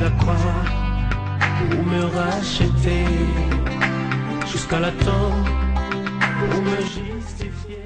la croire ou me racheter jusqu'à la temps ou me justifier.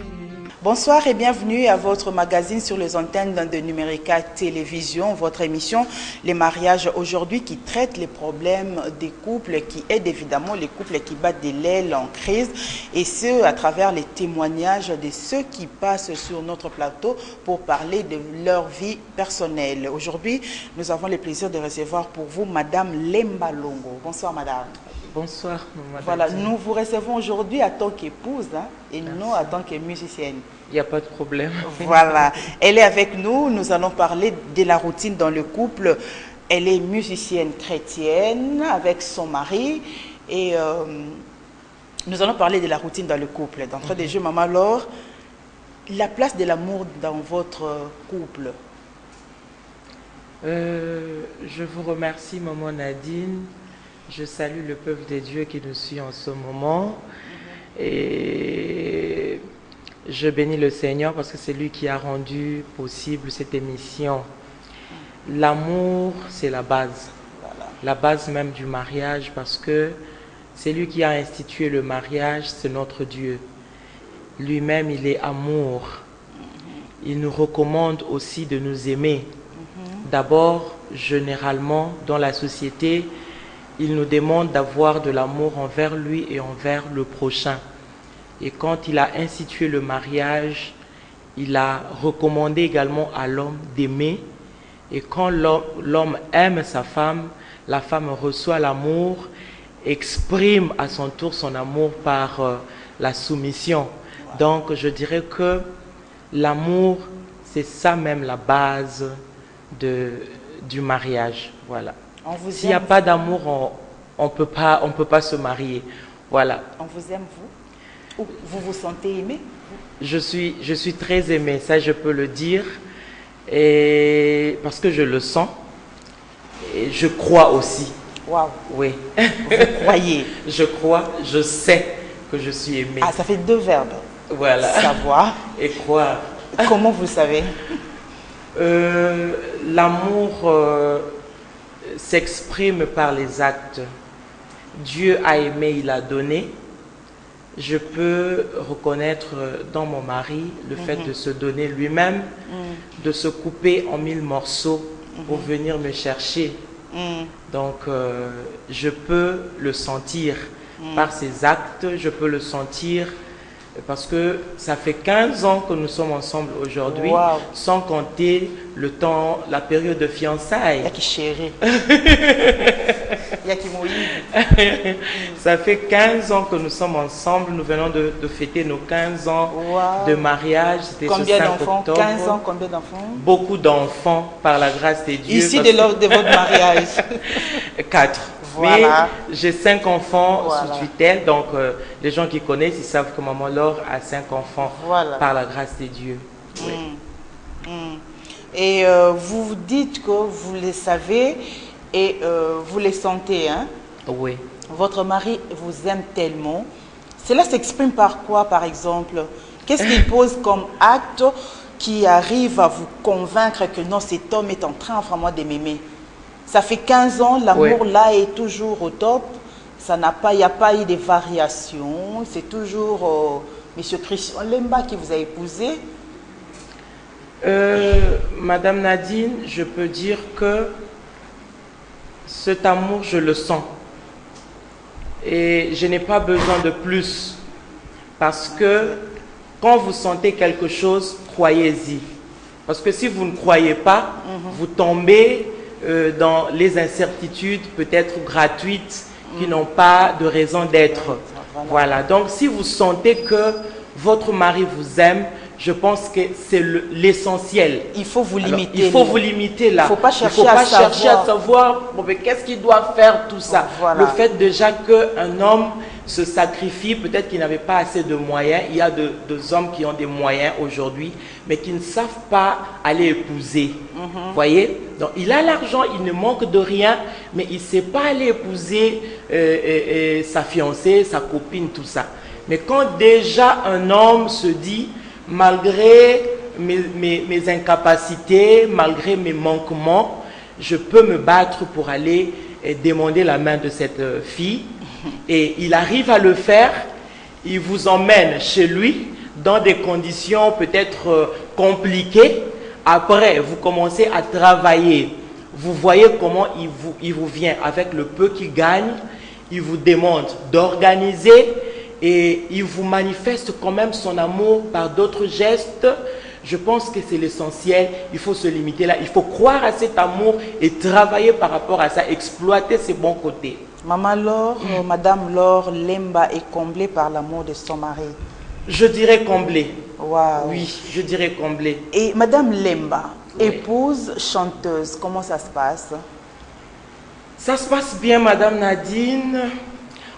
Bonsoir et bienvenue à votre magazine sur les antennes de Numérica Télévision, votre émission Les mariages aujourd'hui qui traite les problèmes des couples, qui aide évidemment les couples qui battent de l'aile en crise, et ce à travers les témoignages de ceux qui passent sur notre plateau pour parler de leur vie personnelle. Aujourd'hui, nous avons le plaisir de recevoir pour vous Madame Lemba Longo. Bonsoir Madame. Bonsoir, madame. Voilà, nous vous recevons aujourd'hui en tant qu'épouse et Merci. non en tant que musicienne. Il n'y a pas de problème. Voilà, elle est avec nous, nous allons parler de la routine dans le couple. Elle est musicienne chrétienne avec son mari et nous allons parler de la routine dans le couple. D'entrée de jeu, Maman Laure, la place de l'amour dans votre couple. Je vous remercie, maman Nadine. Je salue le peuple de Dieu qui nous suit en ce moment. Et je bénis le Seigneur parce que c'est lui qui a rendu possible cette émission. L'amour, c'est la base. Voilà. La base même du mariage parce que c'est lui qui a institué le mariage, c'est notre Dieu. Lui-même, il est amour. Il nous recommande aussi de nous aimer. D'abord, généralement, dans la société, il nous demande d'avoir de l'amour envers lui et envers le prochain. Et quand il a institué le mariage, il a recommandé également à l'homme d'aimer. Et quand l'homme aime sa femme, la femme reçoit l'amour, exprime à son tour son amour par la soumission. Donc je dirais que l'amour, c'est ça même la base du mariage. Voilà. S'il n'y a pas d'amour, on peut pas se marier. Voilà. On vous aime, vous? Ou vous vous sentez aimé? Je suis très aimé, ça je peux le dire. Et parce que je le sens. Et je crois aussi. Waouh. Oui. Vous croyez? Je crois, je sais que je suis aimé. Ah, ça fait deux verbes. Voilà. Savoir. Et croire. Comment vous savez? L'amour s'exprime par les actes. Dieu a aimé, il a donné. Je peux reconnaître dans mon mari le fait de se donner lui-même, de se couper en 1000 morceaux pour venir me chercher. Donc, je peux le sentir par ses actes, je peux le sentir parce que ça fait 15 ans que nous sommes ensemble aujourd'hui, wow, sans compter le temps, la période de fiançailles. Il y a qui chérit. Il y a qui mouille. Ça fait 15 ans que nous sommes ensemble, nous venons de fêter nos 15 ans wow, de mariage. C'était combien ce 5 d'enfants? octobre. 15 ans, combien d'enfants? Beaucoup d'enfants par la grâce de Dieu. Ici, de votre mariage. 4. Voilà. Mais j'ai 5 enfants voilà, sous tutelle, donc les gens qui connaissent, ils savent que maman Laure a 5 enfants voilà, par la grâce de Dieu. Oui. Et vous vous dites que vous les savez et vous les sentez, hein? Oui. Votre mari vous aime tellement. Cela s'exprime par quoi, par exemple? Qu'est-ce qu'il pose comme acte qui arrive à vous convaincre que non, cet homme est en train vraiment de m'aimer? Ça fait 15 ans, l'amour là est toujours au top. Ça n'a pas, il n'y a pas eu de variations. C'est toujours Monsieur Christian Lemba qui vous a épousé. Madame Nadine, je peux dire que cet amour, je le sens. Et je n'ai pas besoin de plus. Parce que quand vous sentez quelque chose, croyez-y. Parce que si vous ne croyez pas, vous tombez dans les incertitudes peut-être gratuites qui n'ont pas de raison d'être. Voilà. Donc si vous sentez que votre mari vous aime, je pense que c'est l'essentiel. Il faut vous limiter. Alors, il faut vous limiter là. Il ne faut pas chercher, à savoir bon, mais qu'est-ce qu'il doit faire tout ça. Voilà. Le fait déjà qu'un homme se sacrifie, peut-être qu'il n'avait pas assez de moyens. Il y a des hommes qui ont des moyens aujourd'hui, mais qui ne savent pas aller épouser. Voyez? Donc il a l'argent, il ne manque de rien, mais il ne sait pas aller épouser sa fiancée, sa copine, tout ça. Mais quand déjà un homme se dit, malgré mes incapacités, malgré mes manquements, je peux me battre pour aller demander la main de cette fille. Et il arrive à le faire, il vous emmène chez lui dans des conditions peut-être compliquées. Après, vous commencez à travailler. Vous voyez comment il vous vient avec le peu qu'il gagne. Il vous demande d'organiser et il vous manifeste quand même son amour par d'autres gestes. Je pense que c'est l'essentiel. Il faut se limiter là. Il faut croire à cet amour et travailler par rapport à ça, exploiter ses bons côtés. Maman Laure, Madame Laure Lemba est comblée par l'amour de son mari. Je dirais comblée. Wow. Oui, je dirais comblée. Et Madame Lemba, oui. Épouse, chanteuse, comment ça se passe? Ça se passe bien, Madame Nadine.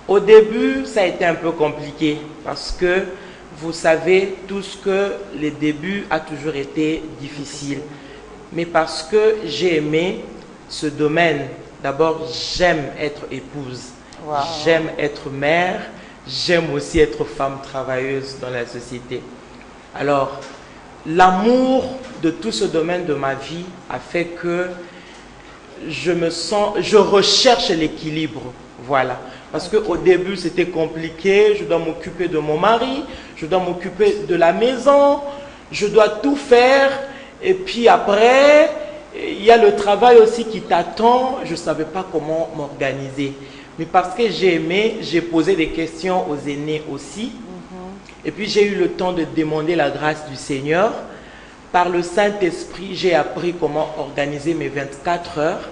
Au début, ça a été un peu compliqué parce que vous savez tous que les débuts a toujours été difficile. Mais parce que j'ai aimé ce domaine, d'abord j'aime être épouse, Wow. J'aime être mère, j'aime aussi être femme travailleuse dans la société. Alors, l'amour de tout ce domaine de ma vie a fait que je recherche l'équilibre, voilà. Parce qu'au début, c'était compliqué, je dois m'occuper de mon mari, je dois m'occuper de la maison, je dois tout faire. Et puis après, il y a le travail aussi qui t'attend, je ne savais pas comment m'organiser. Mais parce que j'ai aimé, j'ai posé des questions aux aînés aussi. Et puis j'ai eu le temps de demander la grâce du Seigneur. Par le Saint-Esprit, j'ai appris comment organiser mes 24 heures.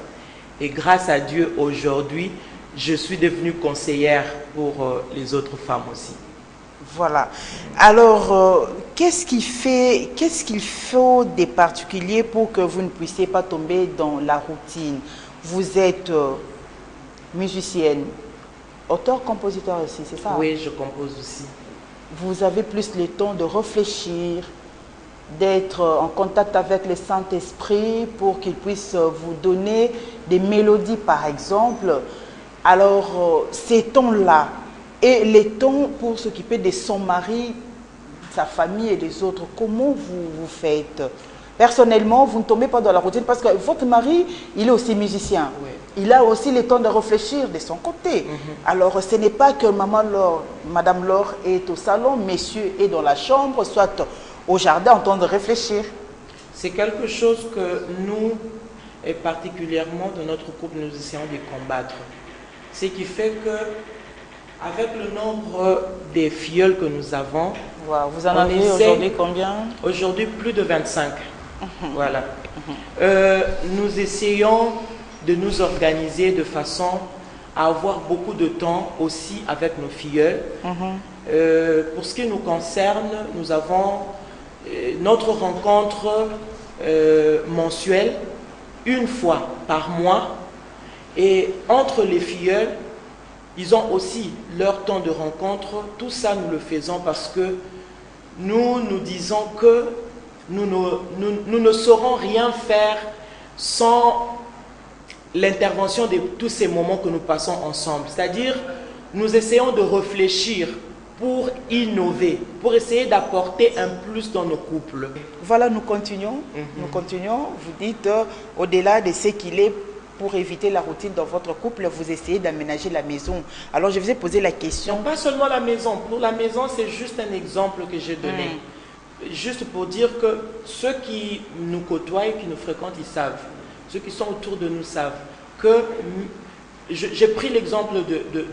Et grâce à Dieu, aujourd'hui, je suis devenue conseillère pour les autres femmes aussi. Voilà. Alors, qu'est-ce qu'il faut de particulier pour que vous ne puissiez pas tomber dans la routine? Vous êtes musicienne, auteur-compositeur aussi, c'est ça? Oui, je compose aussi. Vous avez plus le temps de réfléchir, d'être en contact avec le Saint-Esprit pour qu'il puisse vous donner des mélodies, par exemple. Alors, ces temps-là et les temps pour s'occuper de son mari, sa famille et des autres, comment vous faites? Personnellement, vous ne tombez pas dans la routine parce que votre mari, il est aussi musicien. Oui. Il a aussi le temps de réfléchir de son côté. Alors, ce n'est pas que Madame Laure est au salon, Messieurs est dans la chambre, soit au jardin en train de réfléchir. C'est quelque chose que nous, et particulièrement dans notre couple, nous essayons de combattre. Ce qui fait que, avec le nombre des filleuls que nous avons, Wow. Vous en avez aujourd'hui combien? Aujourd'hui, plus de 25. Voilà. Nous essayons de nous organiser de façon à avoir beaucoup de temps aussi avec nos filleuls. Pour ce qui nous concerne, nous avons notre rencontre mensuelle, une fois par mois. Et entre les filleuls, ils ont aussi leur temps de rencontre. Tout ça, nous le faisons parce que nous disons que nous ne saurons rien faire sans l'intervention de tous ces moments que nous passons ensemble. C'est-à-dire, nous essayons de réfléchir pour innover, pour essayer d'apporter un plus dans nos couples. Voilà, nous continuons. Nous continuons. Vous dites, au-delà de ce qu'il est, pour éviter la routine dans votre couple, vous essayez d'aménager la maison. Alors, je vous ai posé la question. Non, pas seulement la maison. Pour la maison, c'est juste un exemple que j'ai donné. Juste pour dire que ceux qui nous côtoient et qui nous fréquentent, ils savent. Ceux qui sont autour de nous savent que j'ai pris l'exemple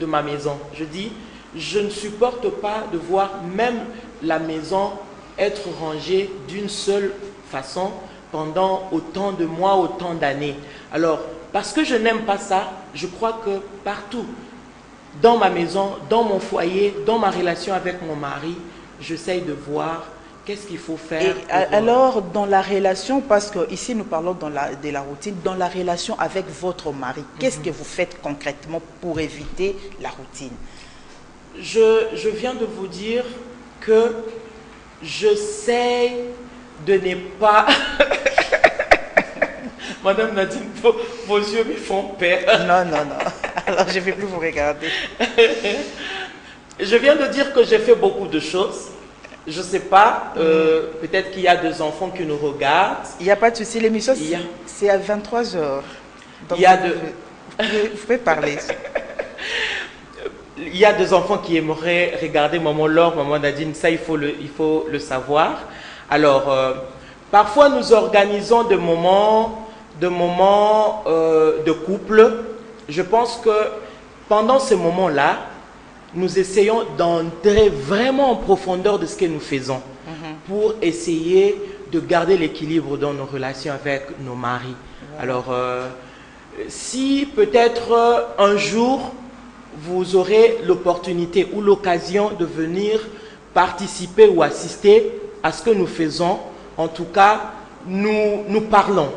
de ma maison. Je dis, je ne supporte pas de voir même la maison être rangée d'une seule façon pendant autant de mois, autant d'années. Alors, parce que je n'aime pas ça, je crois que partout, dans ma maison, dans mon foyer, dans ma relation avec mon mari, j'essaye de voir qu'est-ce qu'il faut faire. Et alors, dans la relation, parce que ici nous parlons de la routine, dans la relation avec votre mari, qu'est-ce que vous faites concrètement pour éviter la routine? Je viens de vous dire que j'essaie de ne pas... Madame Nadine, vos yeux me font peur. Non, non, non. Alors, je ne vais plus vous regarder. Je viens de dire que j'ai fait beaucoup de choses. Je ne sais pas, peut-être qu'il y a des enfants qui nous regardent. Il n'y a pas de souci, l'émission, c'est à 23h. Donc, il y a vous pouvez parler. Il y a des enfants qui aimeraient regarder Maman Laure, Maman Nadine, ça il faut le savoir. Alors, parfois nous organisons des moments de couple. Je pense que pendant ces moments-là, nous essayons d'entrer vraiment en profondeur de ce que nous faisons pour essayer de garder l'équilibre dans nos relations avec nos maris. Alors, si peut-être un jour, vous aurez l'opportunité ou l'occasion de venir participer ou assister à ce que nous faisons, en tout cas, nous parlons.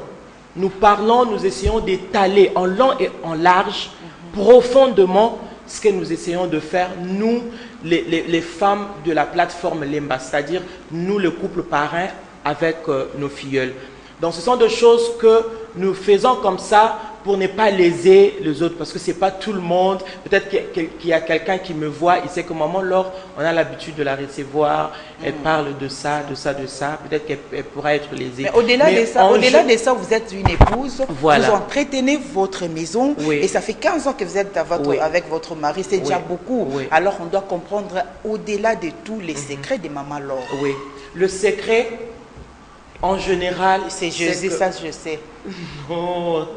Nous parlons, nous essayons d'étaler en long et en large, profondément, ce que nous essayons de faire, nous, les femmes de la plateforme Lemba, c'est-à-dire nous, le couple parrain, avec nos filleuls. Donc, ce sont des choses que nous faisons comme ça pour ne pas léser les autres, parce que ce n'est pas tout le monde. Peut-être qu'il y a quelqu'un qui me voit, il sait que Maman Laure, on a l'habitude de la recevoir, elle parle de ça, de ça, de ça, peut-être qu'elle pourra être lésée. Mais au-delà de ça, vous êtes une épouse, voilà. Vous entretenez votre maison, oui. Et ça fait 15 ans que vous êtes avec votre mari, c'est déjà beaucoup. Oui. Alors on doit comprendre au-delà de tous les secrets de Maman Laure. Oui, le secret, en général, c'est Jésus, ça je sais. Non,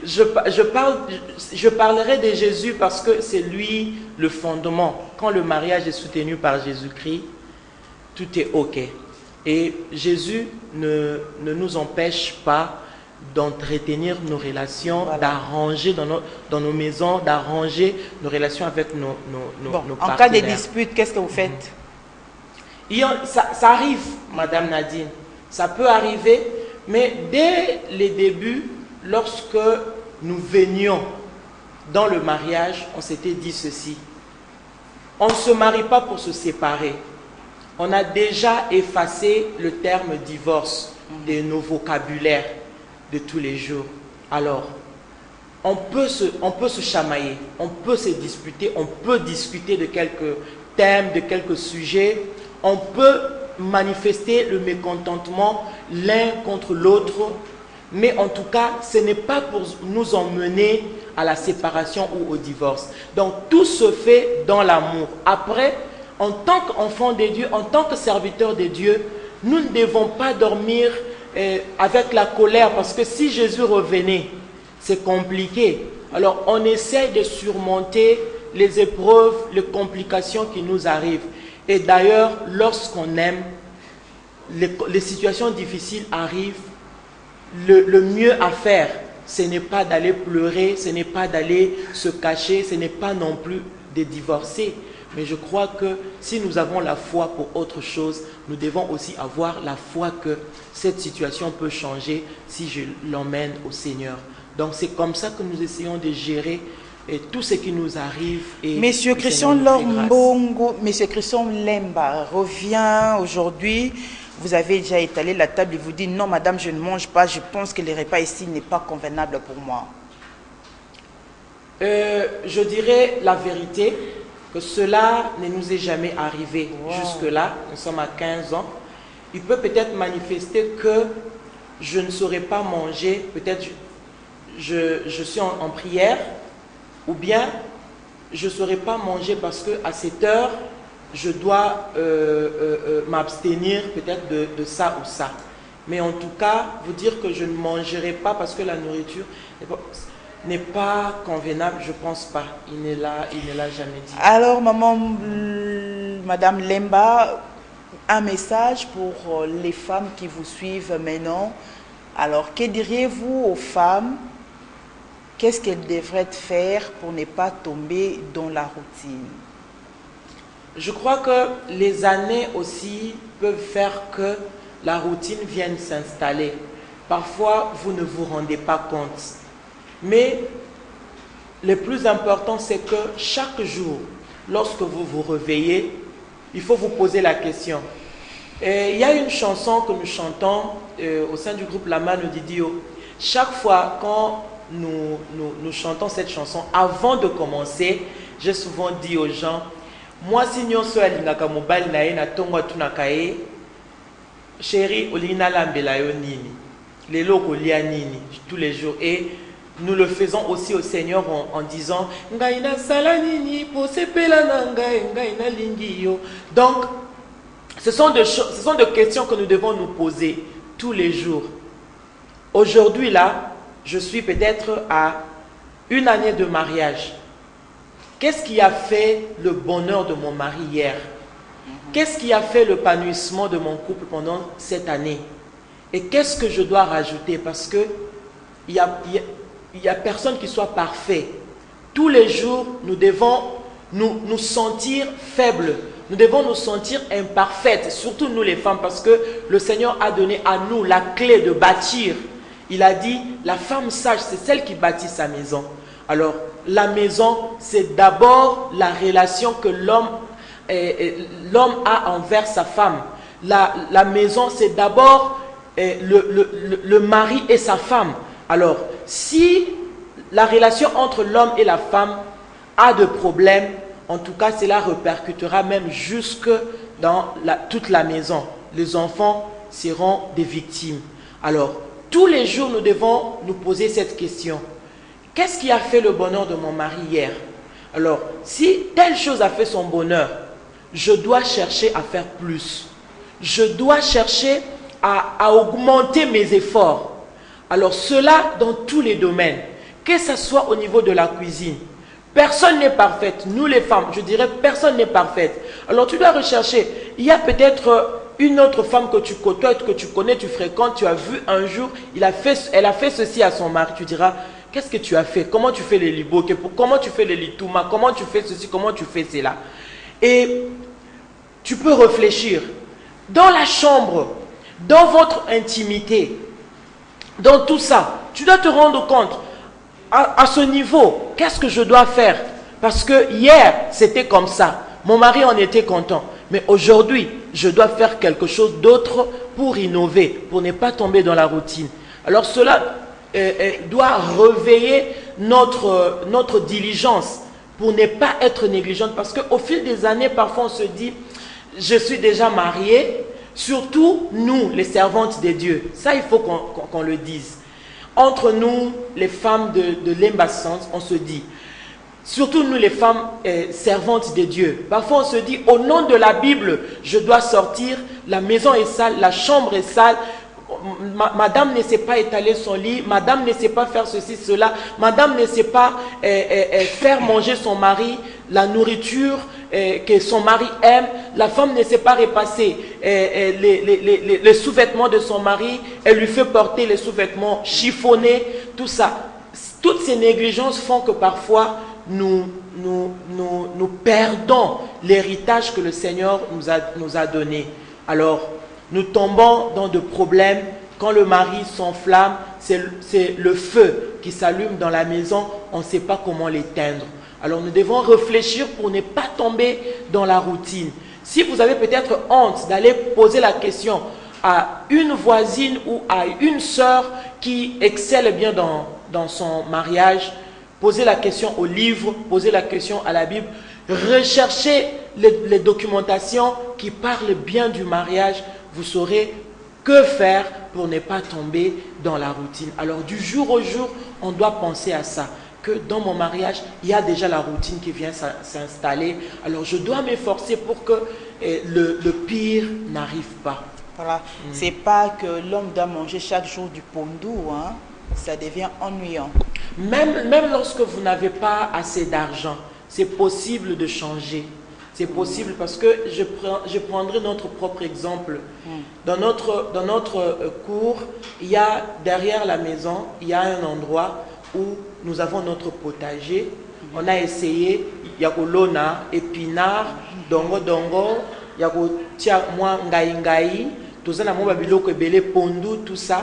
je parlerai de Jésus parce que c'est lui le fondement. Quand le mariage est soutenu par Jésus-Christ, tout est OK. Et Jésus ne nous empêche pas d'entretenir nos relations, voilà. D'arranger dans nos maisons, d'arranger nos relations avec nos partenaires. En cas de dispute, qu'est-ce que vous faites? Ça arrive, Madame Nadine. Ça peut arriver, mais dès les débuts, lorsque nous venions dans le mariage, on s'était dit ceci. On ne se marie pas pour se séparer. On a déjà effacé le terme divorce de nos vocabulaires de tous les jours. Alors, on peut se chamailler, on peut se disputer, on peut discuter de quelques thèmes, de quelques sujets, on peut manifester le mécontentement l'un contre l'autre, mais en tout cas, ce n'est pas pour nous emmener à la séparation ou au divorce. Donc, tout se fait dans l'amour. Après, en tant qu'enfant de Dieu, en tant que serviteur de Dieu, nous ne devons pas dormir avec la colère, parce que si Jésus revenait, c'est compliqué. Alors, on essaie de surmonter les épreuves, les complications qui nous arrivent. Et d'ailleurs, lorsqu'on aime, les situations difficiles arrivent, le mieux à faire, ce n'est pas d'aller pleurer, ce n'est pas d'aller se cacher, ce n'est pas non plus de divorcer. Mais je crois que si nous avons la foi pour autre chose, nous devons aussi avoir la foi que cette situation peut changer si je l'emmène au Seigneur. Donc c'est comme ça que nous essayons de gérer tout ce qui nous arrive. Monsieur Christian Lombongo, Monsieur Christian Lemba revient aujourd'hui. Vous avez déjà étalé la table et vous dit non madame, je ne mange pas, je pense que le repas ici n'est pas convenable pour moi. Je dirais la vérité, que cela ne nous est jamais arrivé jusque-là. Nous sommes à 15 ans. Il peut peut-être manifester que je ne saurais pas manger, peut-être je suis en prière, ou bien je ne saurais pas manger parce qu'à cette heure, je dois m'abstenir peut-être de ça ou ça. Mais en tout cas, vous dire que je ne mangerai pas parce que la nourriture n'est pas convenable, je ne pense pas. Il ne l'a jamais dit. Alors, Madame Lemba, un message pour les femmes qui vous suivent maintenant. Alors, que diriez-vous aux femmes? Qu'est-ce qu'elles devraient faire pour ne pas tomber dans la routine? Je crois que les années aussi peuvent faire que la routine vienne s'installer. Parfois, vous ne vous rendez pas compte. Mais le plus important, c'est que chaque jour, lorsque vous vous réveillez, il faut vous poser la question. Et il y a une chanson que nous chantons au sein du groupe La Mano Didio. Chaque fois quand nous chantons cette chanson, avant de commencer, j'ai souvent dit aux gens, moi si nyonso alingaka mobali na ye na tongo atunaka ye, chérie olina lambela yo nini, lelo kolia nini tous les jours. Et nous le faisons aussi au Seigneur en disant Ngaina salanini posepela na ngai ngaina lingi yo. Donc, ce sont des questions que nous devons nous poser tous les jours. Aujourd'hui là, je suis peut-être à une année de mariage. Qu'est-ce qui a fait le bonheur de mon mari hier? Qu'est-ce qui a fait l'épanouissement de mon couple pendant cette année? Et qu'est-ce que je dois rajouter? Parce que il y a personne qui soit parfait. Tous les jours, nous devons nous sentir faibles. Nous devons nous sentir imparfaites, surtout nous les femmes, parce que le Seigneur a donné à nous la clé de bâtir. Il a dit, la femme sage, c'est celle qui bâtit sa maison. Alors, la maison, c'est d'abord la relation que l'homme a envers sa femme. La maison, c'est d'abord le mari et sa femme. Alors, si la relation entre l'homme et la femme a de problèmes, en tout cas, cela répercutera même jusque dans toute la maison. Les enfants seront des victimes. Alors, tous les jours, nous devons nous poser cette question. Qu'est-ce qui a fait le bonheur de mon mari hier? Alors, si telle chose a fait son bonheur, je dois chercher à faire plus. Je dois chercher à augmenter mes efforts. Alors, cela dans tous les domaines. Que ce soit au niveau de la cuisine. Personne n'est parfaite. Nous les femmes, je dirais, personne n'est parfaite. Alors, tu dois rechercher. Il y a peut-être une autre femme que tu côtoies, que tu connais, tu fréquentes, tu as vu un jour, elle a fait ceci à son mari. Tu diras, qu'est-ce que tu as fait? Comment tu fais les liboke? Comment tu fais les litouma? Comment tu fais ceci? Comment tu fais cela? Et tu peux réfléchir. Dans la chambre, dans votre intimité, dans tout ça, tu dois te rendre compte, à ce niveau, qu'est-ce que je dois faire? Parce que hier, c'était comme ça. Mon mari en était content. Mais aujourd'hui, je dois faire quelque chose d'autre pour innover, pour ne pas tomber dans la routine. Alors cela doit réveiller notre diligence pour ne pas être négligente. Parce qu'au fil des années, parfois on se dit, je suis déjà mariée, surtout nous, les servantes de Dieu. Ça, il faut qu'on le dise. Entre nous, les femmes de l'Embassance, on se dit, surtout nous les femmes servantes de Dieu. Parfois on se dit, au nom de la Bible, je dois sortir, la maison est sale, la chambre est sale, madame ne sait pas étaler son lit, madame ne sait pas faire ceci, cela, madame ne sait pas faire manger son mari, la nourriture que son mari aime, la femme ne sait pas repasser les sous-vêtements de son mari, elle lui fait porter les sous-vêtements chiffonnés, tout ça. Toutes ces négligences font que parfois nous perdons l'héritage que le Seigneur nous a donné. Alors, nous tombons dans de problèmes. Quand le mari s'enflamme, c'est le feu qui s'allume dans la maison, on ne sait pas comment l'éteindre. Alors, nous devons réfléchir pour ne pas tomber dans la routine. Si vous avez peut-être honte d'aller poser la question à une voisine ou à une sœur qui excelle bien dans son mariage, posez la question au livre, posez la question à la Bible, recherchez les documentations qui parlent bien du mariage, vous saurez que faire pour ne pas tomber dans la routine. Alors du jour au jour, on doit penser à ça, que dans mon mariage, il y a déjà la routine qui vient s'installer. Alors je dois m'efforcer pour que le pire n'arrive pas. Voilà. C'est pas que l'homme doit manger chaque jour du pondou, hein. Ça devient ennuyant. Même lorsque vous n'avez pas assez d'argent, c'est possible de changer. C'est possible parce que je prendrai notre propre exemple. Dans notre cour, il y a derrière la maison, il y a un endroit où nous avons notre potager. On a essayé, il y a lona, épinard, dongo, il y a tia moi ngai, tout ça, pondu, tout ça.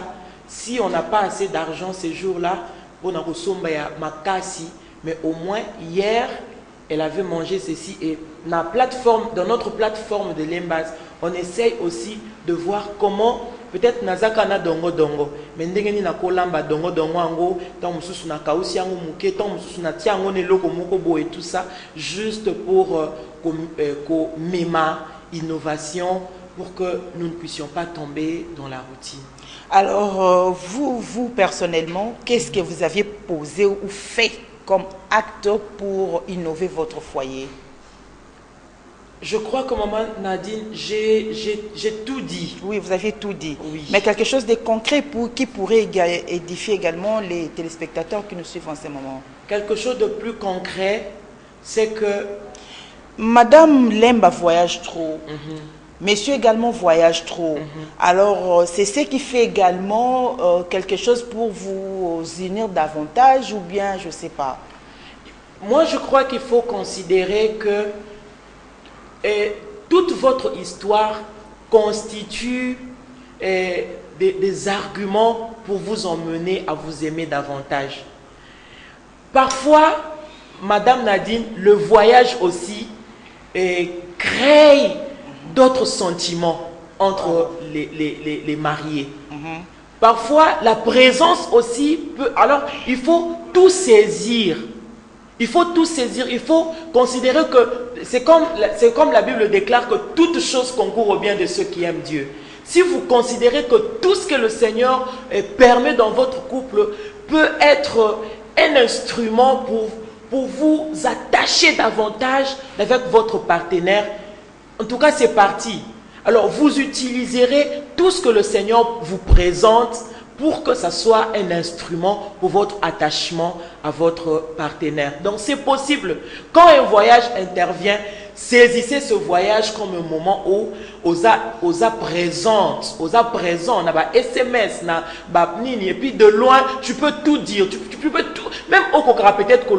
Si on n'a pas assez d'argent ces jours-là, on a reçu makasi, mais au moins hier, elle avait mangé ceci. Et dans notre plateforme de l'Embase, on essaye aussi de voir comment, peut-être nazaka na dongo, mais ndengeni na kolamba dongo ango, tant mususu na kausi ango muke, tant mususu na tiango ne loko moko bo et tout ça, juste pour mema innovation pour que nous ne puissions pas tomber dans la routine. Alors, vous personnellement, qu'est-ce que vous aviez posé ou fait comme acte pour innover votre foyer? Je crois que maman Nadine, j'ai tout dit. Oui, vous avez tout dit. Oui. Mais quelque chose de concret qui pourrait édifier également les téléspectateurs qui nous suivent en ce moment. Quelque chose de plus concret, c'est que Madame Lemba voyage trop. Monsieur également voyage trop. Alors, c'est ce qui fait également quelque chose pour vous unir davantage ou bien, je ne sais pas. moi je crois qu'il faut considérer que toute votre histoire constitue des arguments pour vous emmener à vous aimer davantage. Parfois, Madame Nadine, le voyage aussi crée d'autres sentiments entre les mariés. Parfois, la présence aussi peut... Alors, il faut tout saisir. Il faut tout saisir. Il faut considérer que c'est comme la Bible déclare que toute chose concourt au bien de ceux qui aiment Dieu. Si vous considérez que tout ce que le Seigneur permet dans votre couple peut être un instrument pour vous attacher davantage avec votre partenaire, en tout cas c'est parti. Alors vous utiliserez tout ce que le Seigneur vous présente pour que ça soit un instrument pour votre attachement à votre partenaire. Donc c'est possible. Quand un voyage intervient, saisissez ce voyage comme un moment où osa présent, on a SMS, et puis de loin, tu peux tout dire, tu peux tout, même au contraire peut-être que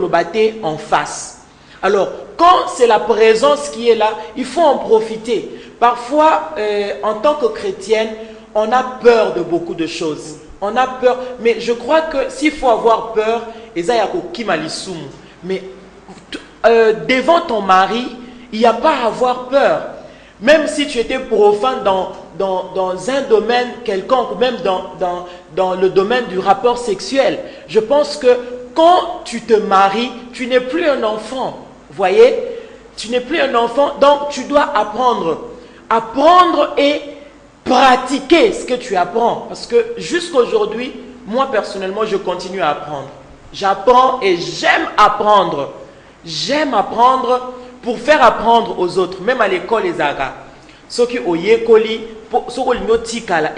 en face. Alors, quand c'est la présence qui est là, il faut en profiter. Parfois, en tant que chrétienne, on a peur de beaucoup de choses. On a peur, mais je crois que s'il faut avoir peur, mais devant ton mari, il n'y a pas à avoir peur. Même si tu étais profane dans un domaine quelconque, même dans le domaine du rapport sexuel, je pense que quand tu te maries, tu n'es plus un enfant. Voyez, tu n'es plus un enfant, donc tu dois apprendre et pratiquer ce que tu apprends. Parce que jusqu'aujourd'hui, moi personnellement, je continue à apprendre. J'apprends et j'aime apprendre. J'aime apprendre pour faire apprendre aux autres, même à l'école les aga. Ce qui oye koli, ce qui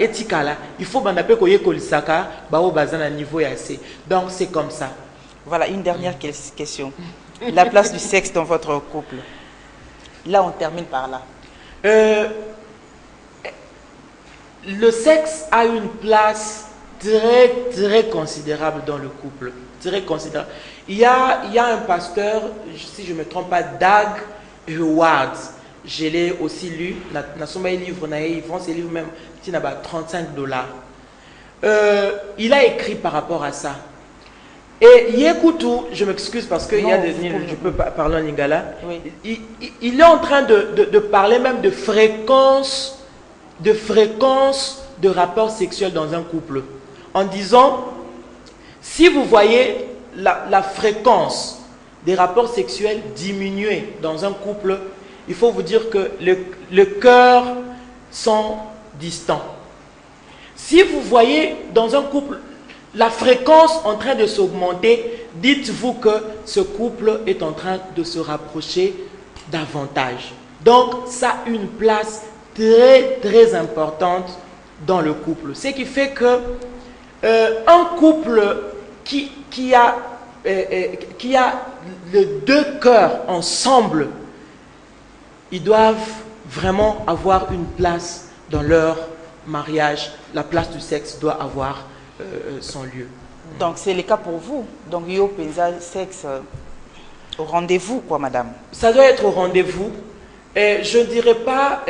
etikala, il faut bandape koye kolisaka, bao bazana niveau assez. Donc c'est comme ça. Voilà une dernière question. La place du sexe dans votre couple. Là, on termine par là. Le sexe a une place très, très considérable dans le couple. Très considérable. Il y a un pasteur, si je ne me trompe pas, Doug Howard. Je l'ai aussi lu. Dans son livre, il vend ses livres même, il y a $35. Il a écrit par rapport à ça. Et Yekutu, je m'excuse parce qu'il y a des... Je peux parler en lingala. Oui. Il est en train de parler même de fréquence de rapports sexuels dans un couple. En disant, si vous voyez la fréquence des rapports sexuels diminuer dans un couple, il faut vous dire que le cœur sont distants. Si vous voyez dans un couple la fréquence en train de s'augmenter, dites-vous que ce couple est en train de se rapprocher davantage. Donc, ça a une place très, très importante dans le couple. Ce qui fait que un couple qui a les deux cœurs ensemble, ils doivent vraiment avoir une place dans leur mariage. La place du sexe doit avoir son lieu. Donc c'est le cas pour vous. Donc il y a sexe au rendez-vous, quoi, madame. Ça doit être au rendez-vous. Je ne dirais pas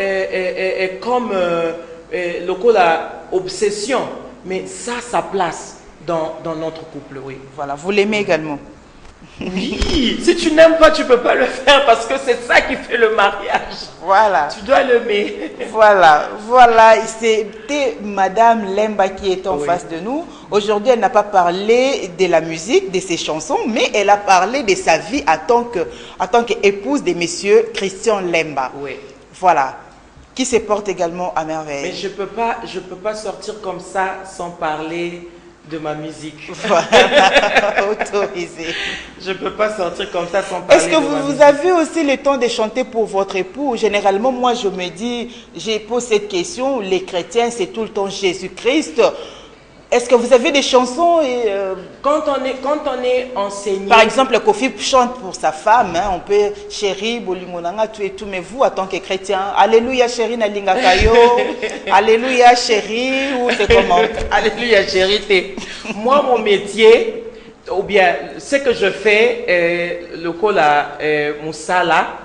comme le coup la obsession, mais ça a sa place dans notre couple, oui. Voilà, vous l'aimez également. Oui, si tu n'aimes pas, tu ne peux pas le faire parce que c'est ça qui fait le mariage. Voilà. Tu dois l'aimer. Voilà. C'était Madame Lemba qui est en face de nous. Aujourd'hui, elle n'a pas parlé de la musique, de ses chansons, mais elle a parlé de sa vie en tant qu'épouse de Monsieur Christian Lemba. Oui. Voilà. qui se porte également à Mais merveille. je peux pas sortir comme ça sans parler de ma musique. Voilà, autorisé. Je peux pas sortir comme ça sans parler Est-ce que de ma vous musique. avez aussi le temps de chanter pour votre époux? Généralement, moi, je me dis, je pose cette question, les chrétiens, c'est tout le temps Jésus-Christ. Est-ce que vous avez des chansons Quand on est enseigné, Par exemple, Kofi chante pour sa femme, hein, on peut chéri, bolimonanga, tout et tout, mais vous, en tant que chrétien, Alléluia chéri, nalinga kayo, Alléluia chéri, ou c'est comment? Alléluia chérie. Moi, mon métier, ou bien ce que je fais, le cola moussala,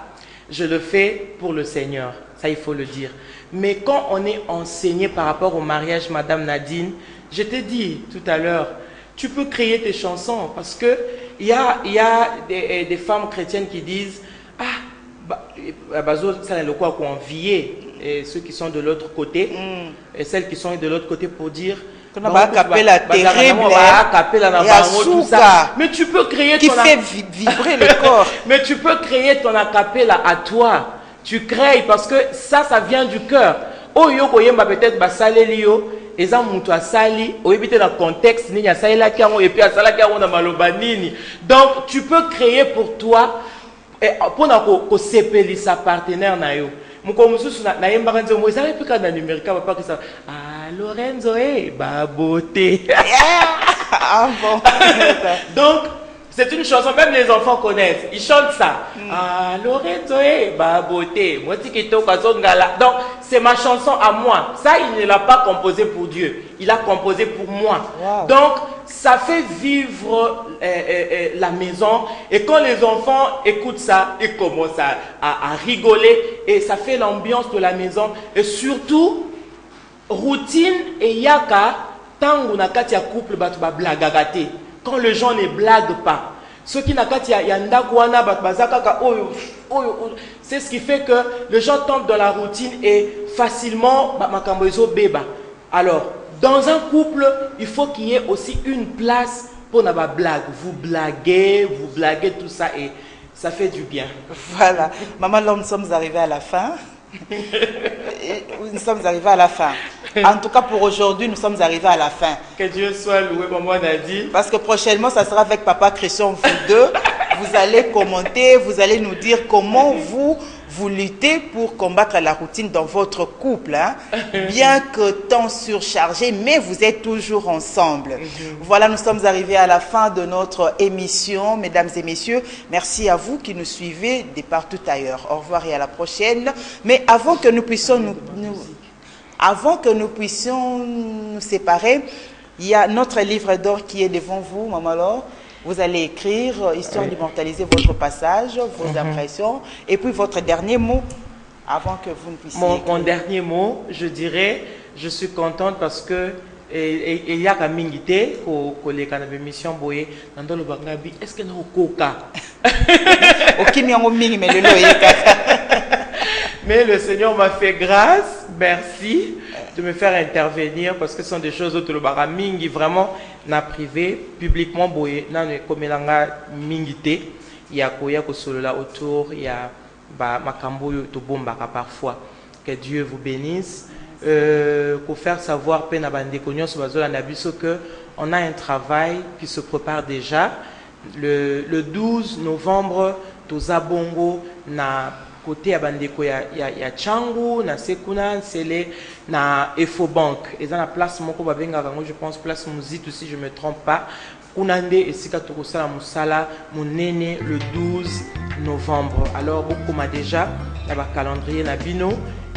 je le fais pour le Seigneur. Ça, il faut le dire. Mais quand on est enseigné par rapport au mariage, Madame Nadine, je t'ai dit tout à l'heure, tu peux créer tes chansons parce que il y a des femmes chrétiennes qui disent ça le quoi qu'on envier et ceux qui sont de l'autre côté et celles qui sont de l'autre côté pour dire On va capella terrible, tout ça. Mais tu peux créer qui fait vibrer le corps. Mais tu peux créer ton acapella à toi. Tu crées parce que ça vient du cœur. Oh yo koyemba peut-être basalelio eza mutu asali oyebite na contexte nini asalela kiango et puis asala kiango na maloba nini. Donc tu peux créer pour toi pour na ko sepelisa partenaire na yo. Muko mususu na yemba nzo mo ezala pika na numérique papa ki ça Lorenzo baboté. Ah bon. Donc c'est une chanson, même les enfants connaissent. Ils chantent ça. Lorenzo baboté. Donc, c'est ma chanson à moi. Ça, il ne l'a pas composé pour Dieu. Il l'a composé pour moi. Wow. Donc, ça fait vivre la maison. Et quand les enfants écoutent ça, ils commencent à rigoler. Et ça fait l'ambiance de la maison. Et surtout, routine et yaka, tangu na kati ya couple batu ba blagagate. Quand les gens ne blaguent pas, ceux qui n'ont pas c'est ce qui fait que les gens tombent dans la routine et facilement beba. Alors, dans un couple, il faut qu'il y ait aussi une place pour la blague. Vous blaguez tout ça et ça fait du bien. Voilà. Maman, là, nous sommes arrivés à la fin. Nous sommes arrivés à la fin. En tout cas, pour aujourd'hui, nous sommes arrivés à la fin. Que Dieu soit loué, maman Nadine. Parce que prochainement, ça sera avec Papa Christian, vous deux. Vous allez commenter, vous allez nous dire comment vous luttez pour combattre la routine dans votre couple. Hein? Bien que temps surchargé, mais vous êtes toujours ensemble. Voilà, nous sommes arrivés à la fin de notre émission. Mesdames et messieurs, merci à vous qui nous suivez de partout ailleurs. Au revoir et à la prochaine. Mais avant que nous puissions nous séparer, il y a notre livre d'or qui est devant vous, Maman Laure. Vous allez écrire, histoire d'immortaliser votre passage, vos impressions, et puis votre dernier mot, avant que vous ne puissiez mon dernier mot, je dirais, je suis contente parce que il y a quand même collègue à la mission boye dans le bangabi. Est-ce que nous coca? Mais le Seigneur m'a fait grâce, merci de me faire intervenir parce que ce sont des choses autres le baramingi vraiment na privé publiquement boye na ne komelanga mingité il y a koya ko solo là autour il y a ba makambo yo to bombaka parfois. Que Dieu vous bénisse. Pour faire savoir pe na bande konyo so bazola na biso que on a un travail qui se prépare déjà le 12 novembre toza bongo na côté à bandeko ya Changu na Sekuna Sele na Efobank et dans la place moko babenga kango je pense place Muzit si je me trompe pas kunande esika tokosala musala monene le 12 novembre. Alors beaucoup m'a déjà na ba calendrier na bino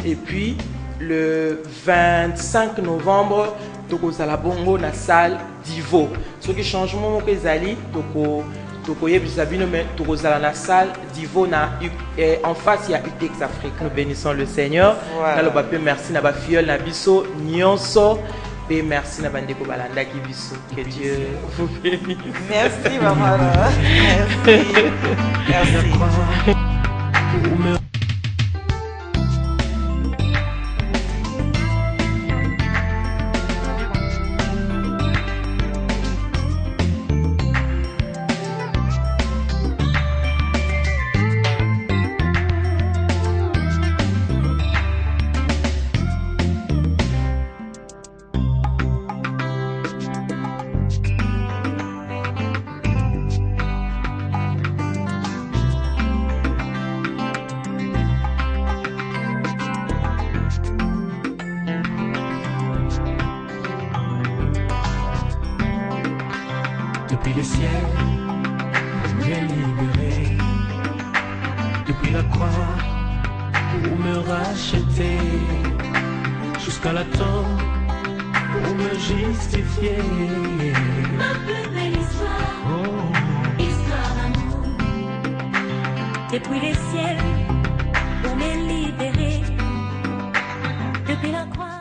et puis le 25 novembre tokozala bongo na salle Divo. Ce qui changement moko ezali la salle Divo en face il y a UTX Afrique. Nous bénissons le Seigneur. Voilà. Merci na ba fiole na biso nyonso et merci na bandeko balanda ki biso. Que Dieu vous bénisse. Merci maman. Merci. racheter jusqu'à la tombe pour me justifier. Ma plus belle histoire, histoire d'amour. Depuis les ciels, pour me libérer, depuis la croix.